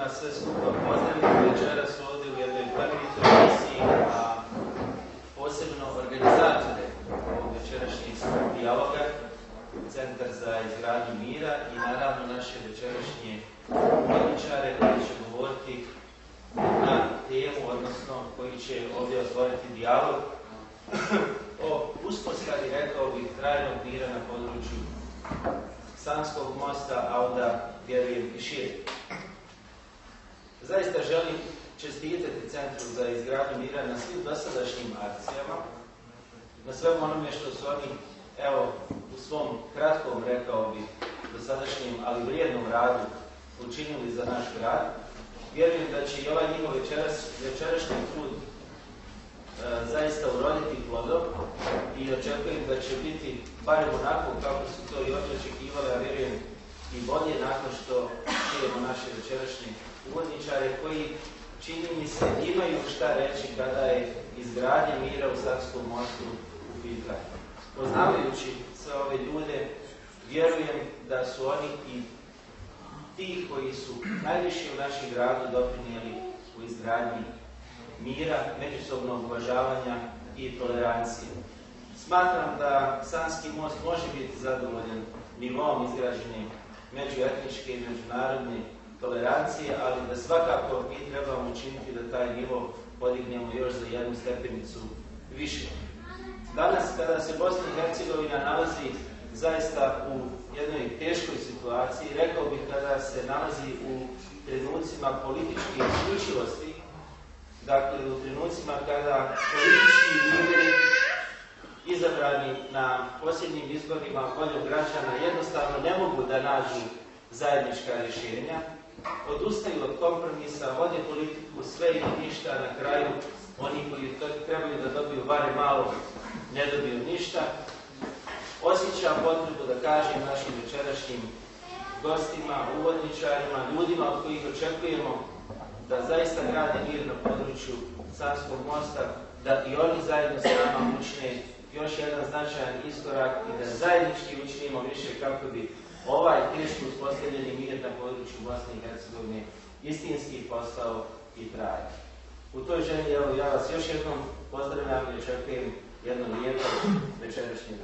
vas sve skupa pozdraviti večeras ovdje u jednoj plemenitoj emisiji, a posebno organizatore ovog večerašnjeg dijaloga, Centar za izgradnju mira i naravno naše večerašnje uvodničare koji će govoriti na temu, odnosno koji će ovdje otvoriti dijalog o uspostavi, rekao bih, trajnog mira na području Sanskog mosta, a onda vjerujem i šire. Zaista želim čestitati Centru za izgradnju mira na svim dosadašnjim akcijama, na svemu onome što su oni, evo, u svom kratkom, rekao bih, dosadašnjem, ali vrijednom radu učinili za naš grad. Vjerujem da će i ovaj njihov večerašnji trud zaista uroditi plodom i očekujem da će biti barem onako kako su to i oni očekivali, a vjerujem i bolje nakon što čujemo naše večerašnje uvodničare koji, čini mi se, imaju šta reći kada je izgradnja mira u Sanskom mostu u pitanju. Poznavajući sve ove ljude, vjerujem da su oni i ti koji su najviše u našem gradu doprinijeli u izgradnji mira, međusobnog uvažavanja i tolerancije. Smatram da Sanski most može biti zadovoljan nivom izgrađene međuetničke i međunarodne tolerancije, ali da svakako mi trebamo učiniti da taj nivo podignemo još za jednu stepenicu više. Danas, kada se Bosna i Hercegovina nalazi zaista u jednoj teškoj situaciji, rekao bih kada se nalazi u trenucima političke isključivosti, dakle u trenucima kada politički lideri izabrani na posljednjim izborima voljom građana jednostavno ne mogu da nađu zajednička rješenja, odustaju od kompromisa, vode politiku sve ili ništa, na kraju oni koji trebaju da dobiju bare malo ne dobiju ništa. Osjećam potrebu da kažem našim večerašnjim gostima, uvodničarima, ljudima od kojih očekujemo da zaista grade mir na području Sanskog mosta, da i oni zajedno s nama učine još jedan značajan iskorak i da zajednički učinimo više kako bi ovaj teško uspostavljeni mir na području Bosne i Hercegovine istinski postao i trajan. U toj želji, evo, ja vas još jednom pozdravljam i očekujem jedno lijepo večerašnje